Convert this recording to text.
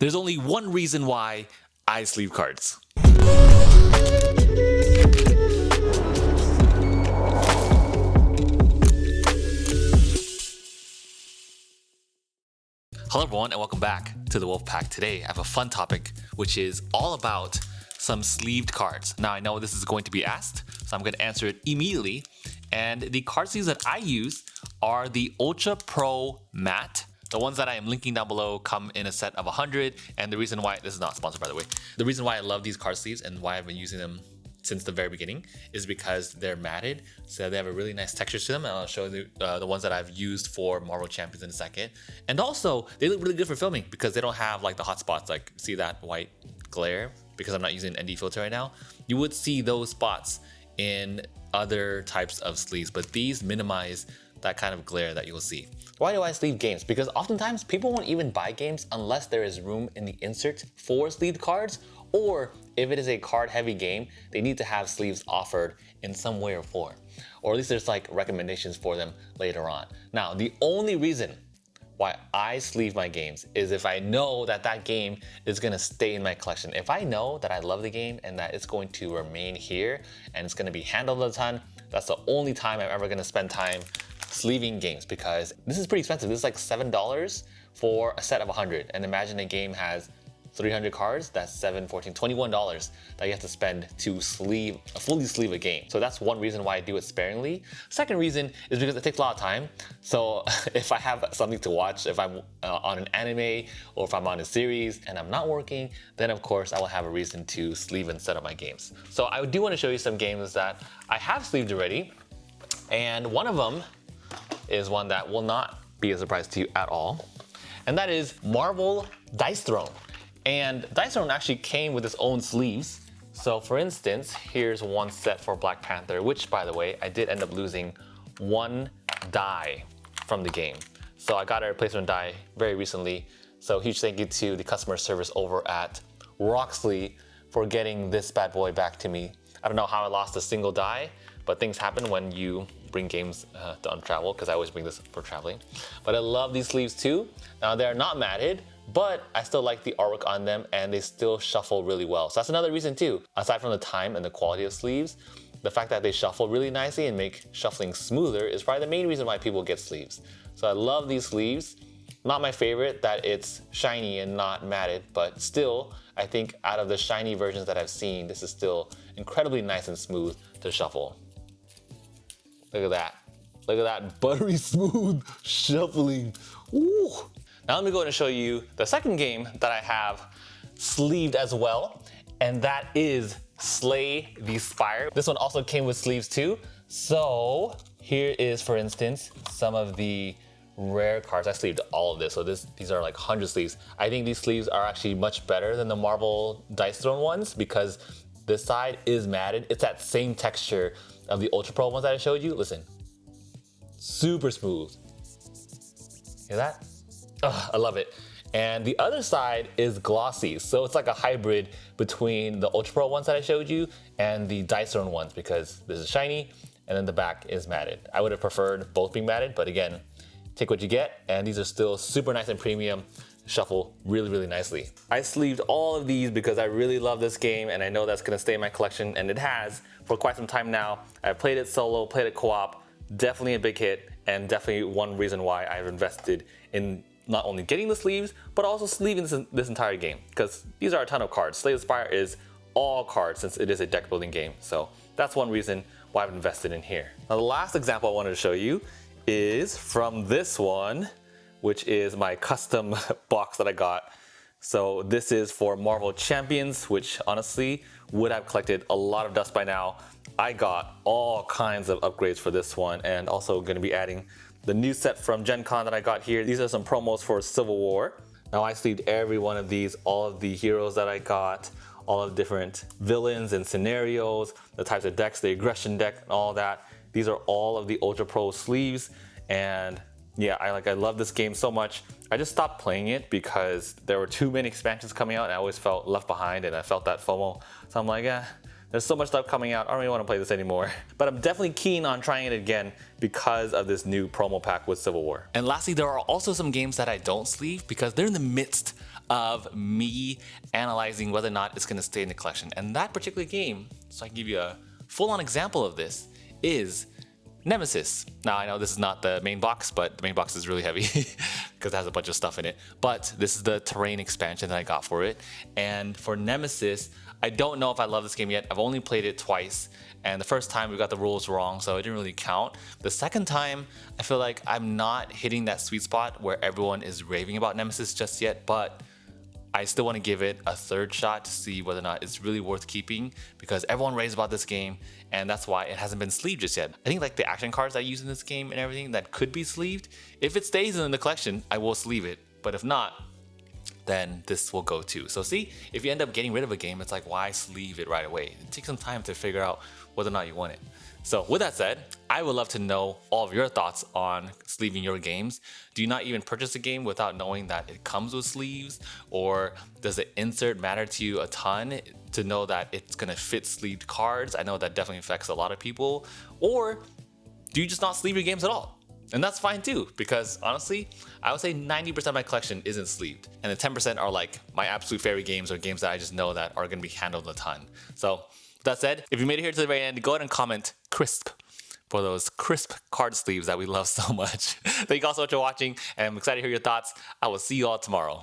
There's only one reason why I sleeve cards. Hello everyone and welcome back to the Wolfpack. Today I have a fun topic which is all about some sleeved cards. Now I know this is going to be asked, so I'm going to answer it immediately. And the card sleeves that I use are the Ultra Pro Matte. The ones that I am linking down below come in a set of 100, and the reason why, this is not sponsored by the way, the reason why I love these card sleeves and why I've been using them since the very beginning is because they're matted, so they have a really nice texture to them, and I'll show you the ones that I've used for Marvel Champions in a second. And also, they look really good for filming because they don't have like the hot spots, like see that white glare? Because I'm not using an ND filter right now. You would see those spots in other types of sleeves, but these minimize that kind of glare that you'll see. Why do I sleeve games? Because oftentimes people won't even buy games unless there is room in the insert for sleeved cards, or if it is a card heavy game, they need to have sleeves offered in some way or form. Or at least there's like recommendations for them later on. Now, the only reason why I sleeve my games is if I know that that game is gonna stay in my collection. If I know that I love the game and that it's going to remain here and it's gonna be handled a ton, that's the only time I'm ever gonna spend time sleeving games, because this is pretty expensive. This is like $7 for a set of 100. And imagine a game has 300 cards, that's $7, $14, $21 that you have to spend to fully sleeve a game. So that's one reason why I do it sparingly. Second reason is because it takes a lot of time. So if I have something to watch, if I'm on an anime or if I'm on a series and I'm not working, then of course I will have a reason to sleeve and set up my games. So I do want to show you some games that I have sleeved already. And one of them is one that will not be a surprise to you at all. And that is Marvel Dice Throne. And Dice Throne actually came with its own sleeves. So for instance, here's one set for Black Panther, which by the way, I did end up losing one die from the game. So I got a replacement die very recently. So huge thank you to the customer service over at Roxley for getting this bad boy back to me. I don't know how I lost a single die, but things happen when you bring games on travel, because I always bring this for traveling. But I love these sleeves too. Now they're not matted, but I still like the artwork on them and they still shuffle really well. So that's another reason too. Aside from the time and the quality of sleeves, the fact that they shuffle really nicely and make shuffling smoother is probably the main reason why people get sleeves. So I love these sleeves. Not my favorite that it's shiny and not matted, but still, I think out of the shiny versions that I've seen, this is still incredibly nice and smooth to shuffle. Look at that. Look at that buttery smooth shuffling. Ooh. Now let me go ahead and show you the second game that I have sleeved as well, and that is Slay the Spire. This one also came with sleeves too. So here is, for instance, some of the rare cards. I sleeved all of this, so these are like 100 sleeves. I think these sleeves are actually much better than the Marvel Dice Throne ones because this side is matted. It's that same texture of the Ultra Pro ones that I showed you. Listen, super smooth. Hear that? Ugh, I love it. And the other side is glossy, so it's like a hybrid between the Ultra Pro ones that I showed you and the Dice Throne ones, because this is shiny and then the back is matted. I would have preferred both being matted, but again, take what you get, and these are still super nice and premium, shuffle really, really nicely. I sleeved all of these because I really love this game and I know that's gonna stay in my collection, and it has for quite some time now. I've played it solo, played it co-op, definitely a big hit, and definitely one reason why I've invested in not only getting the sleeves, but also sleeving this entire game, because these are a ton of cards. Slay the Spire is all cards since it is a deck building game. So that's one reason why I've invested in here. Now the last example I wanted to show you is from this one, which is my custom box that I got. So this is for Marvel Champions, which honestly would have collected a lot of dust by now. I got all kinds of upgrades for this one, and also going to be adding the new set from Gen Con that I got here. These are some promos for Civil War. Now I sleeved every one of these, all of the heroes that I got, all of the different villains and scenarios, the types of decks, the aggression deck and all that. These are all of the Ultra Pro sleeves, and yeah, I love this game so much. I just stopped playing it because there were too many expansions coming out and I always felt left behind and I felt that FOMO. So I'm like, there's so much stuff coming out, I don't really want to play this anymore. But I'm definitely keen on trying it again because of this new promo pack with Civil War. And lastly, there are also some games that I don't sleeve because they're in the midst of me analyzing whether or not it's going to stay in the collection. And that particular game, so I can give you a full-on example of this, is Nemesis. Now I know this is not the main box, but the main box is really heavy because it has a bunch of stuff in it. But this is the terrain expansion that I got for it. And for Nemesis, I don't know if I love this game yet. I've only played it twice. And the first time we got the rules wrong, so it didn't really count. The second time, I feel like I'm not hitting that sweet spot where everyone is raving about Nemesis just yet, but I still want to give it a third shot to see whether or not it's really worth keeping, because everyone raves about this game and that's why it hasn't been sleeved just yet. I think like the action cards I use in this game and everything that could be sleeved, if it stays in the collection, I will sleeve it. But if not, then this will go too. So see, if you end up getting rid of a game, it's like, why sleeve it right away? It takes some time to figure out whether or not you want it. So with that said, I would love to know all of your thoughts on sleeving your games. Do you not even purchase a game without knowing that it comes with sleeves? Or does the insert matter to you a ton to know that it's gonna fit sleeved cards? I know that definitely affects a lot of people. Or do you just not sleeve your games at all? And that's fine too, because honestly, I would say 90% of my collection isn't sleeved. And the 10% are like my absolute favorite games or games that I just know that are gonna be handled a ton. So with that said, if you made it here to the very end, go ahead and comment crisp for those crisp card sleeves that we love so much. Thank you all so much for watching, and I'm excited to hear your thoughts. I will see you all tomorrow.